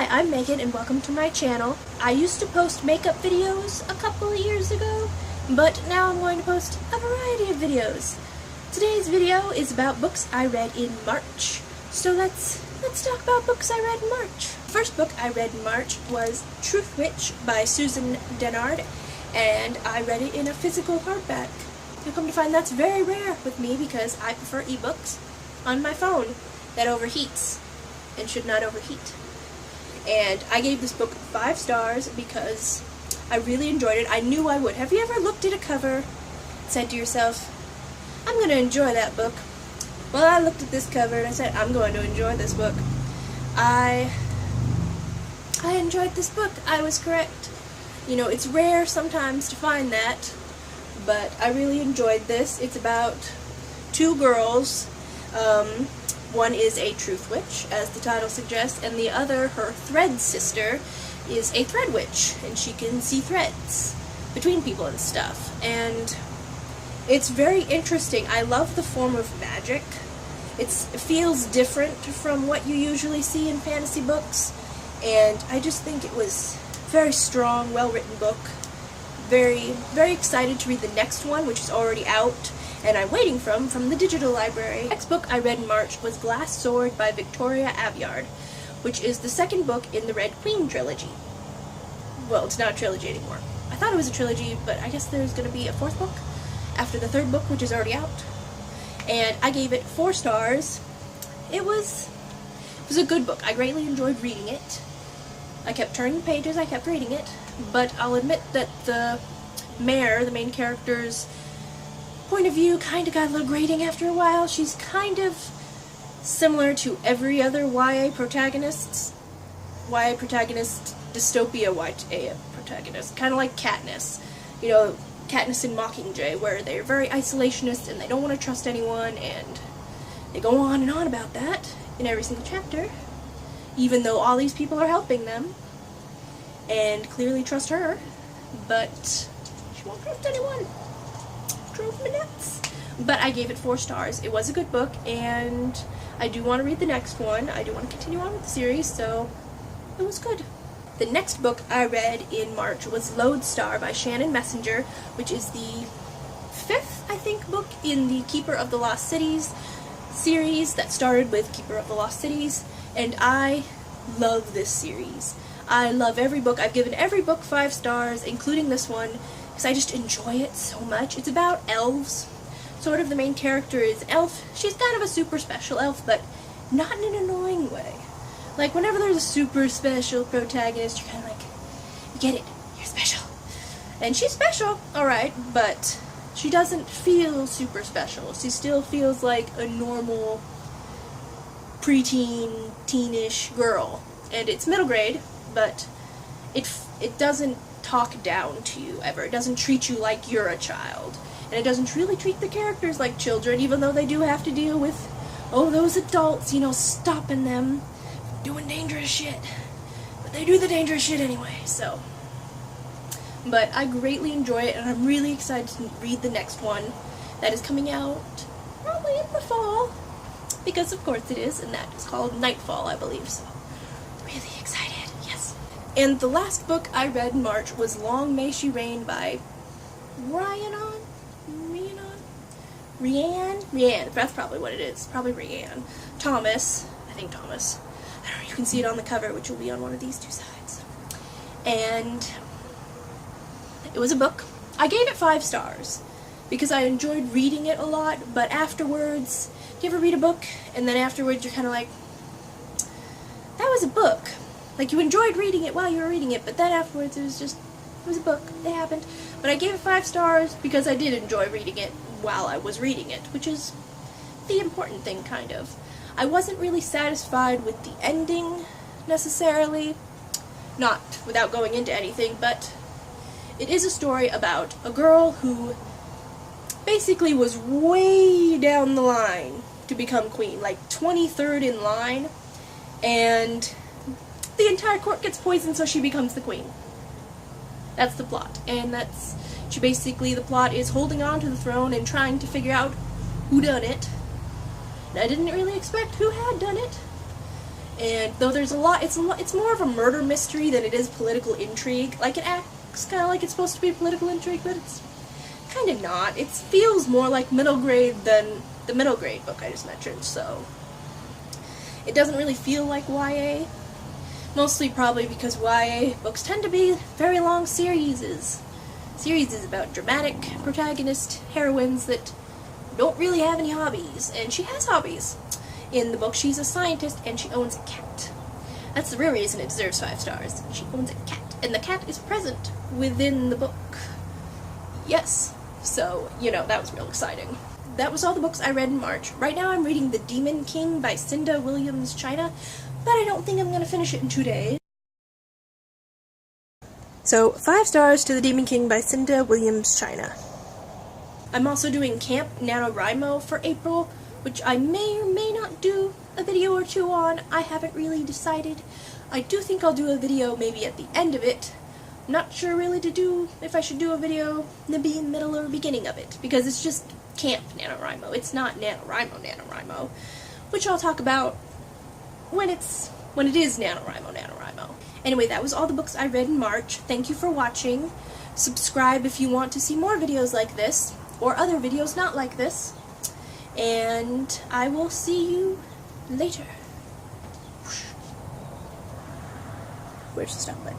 Hi, I'm Megan and welcome to my channel. I used to post makeup videos a couple of years ago, but now I'm going to post a variety of videos. Today's video is about books I read in March. So let's talk about books I read in March. The first book I read in March was Truth Witch by Susan Dennard, and I read it in a physical hardback. You'll come to find that's very rare with me because I prefer ebooks on my phone that overheats and should not overheat. And I gave this book 5 stars because I really enjoyed it. I knew I would. Have you ever looked at a cover and said to yourself, I'm going to enjoy that book? Well, I looked at this cover and I said, I'm going to enjoy this book. I enjoyed this book. I was correct. You know, it's rare sometimes to find that, but I really enjoyed this. It's about 2 girls. One is a truth witch, as the title suggests, and the other, her thread sister, is a thread witch, and she can see threads between people and stuff. And it's very interesting. I love the form of magic. It feels different from what you usually see in fantasy books, and I just think it was a very strong, well-written book. Very, very excited to read the next one, which is already out, and I'm waiting from the digital library. The next book I read in March was Glass Sword by Victoria Aveyard, which is the second book in the Red Queen trilogy. Well, it's not a trilogy anymore. I thought it was a trilogy, but I guess there's going to be a 4th book after the 3rd book, which is already out. And I gave it 4 stars. It was a good book. I greatly enjoyed reading it. I kept turning the pages, I kept reading it, but I'll admit that the mayor, the main character's point of view, kind of got a little grating after a while. She's kind of similar to every other YA protagonist, dystopia YA protagonist, kind of like Katniss. You know, Katniss and Mockingjay, where they're very isolationist and they don't want to trust anyone, and they go on and on about that in every single chapter, even though all these people are helping them and clearly trust her, but she won't trust anyone. Drove me nuts. But I gave it 4 stars. It was a good book, and I do want to read the next one. I do want to continue on with the series, so it was good. The next book I read in March was Lodestar by Shannon Messenger, which is the 5th, I think, book in the Keeper of the Lost Cities series that started with Keeper of the Lost Cities, and I love this series. I love every book. I've given every book 5 stars, including this one, because I just enjoy it so much. It's about elves. Sort of the main character is an elf. She's kind of a super special elf, but not in an annoying way. Like, whenever there's a super special protagonist, you're kind of like, you get it, you're special. And she's special, alright, but she doesn't feel super special. She still feels like a normal preteen, teenish girl. And it's middle grade, but it doesn't talk down to you ever. It doesn't treat you like you're a child. And it doesn't really treat the characters like children, even though they do have to deal with, those adults, you know, stopping them from doing dangerous shit. But they do the dangerous shit anyway, so. But I greatly enjoy it, and I'm really excited to read the next one that is coming out probably in the fall, because of course it is, and that is called Nightfall, I believe, so really excited, yes. And the last book I read in March was Long May She Reign by Rhiannon, that's probably what it is, probably Rhiannon Thomas, I think Thomas. I don't know, you can see it on the cover, which will be on one of these 2 sides. And it was a book. I gave it 5 stars because I enjoyed reading it a lot, but afterwards, do you ever read a book and then afterwards you're kind of like, that was a book. Like, you enjoyed reading it while you were reading it, but then afterwards it was a book. It happened. But I gave it 5 stars because I did enjoy reading it while I was reading it, which is the important thing, kind of. I wasn't really satisfied with the ending, necessarily. Not without going into anything, but it is a story about a girl who basically was way down the line to become queen, like 23rd in line, and the entire court gets poisoned so she becomes the queen. That's the plot, and the plot is holding on to the throne and trying to figure out who done it. And I didn't really expect who had done it, And though there's it's more of a murder mystery than it is political intrigue. Like, it acts kind of like it's supposed to be political intrigue, but it's kind of not. It feels more like middle grade than the middle grade book I just mentioned, so it doesn't really feel like YA. Mostly probably because YA books tend to be very long series. Series about dramatic protagonist heroines that don't really have any hobbies, and she has hobbies. In the book, she's a scientist, and she owns a cat. That's the real reason it deserves 5 stars. She owns a cat, and the cat is present within the book. Yes, so, you know, that was real exciting. That was all the books I read in March. Right now I'm reading The Demon King by Cinda Williams ChiMas, but I don't think I'm going to finish it in 2 days. So, 5 stars to The Demon King by Cinda Williams ChiMas. I'm also doing Camp NaNoWriMo for April, which I may or may not do a video or 2 on. I haven't really decided. I do think I'll do a video maybe at the end of it. Not sure really if I should do a video in the middle or beginning of it, because it's just Camp NaNoWriMo. It's not NaNoWriMo, which I'll talk about when it is NaNoWriMo. Anyway, that was all the books I read in March. Thank you for watching. Subscribe if you want to see more videos like this, or other videos not like this. And I will see you later. Where's the stop button?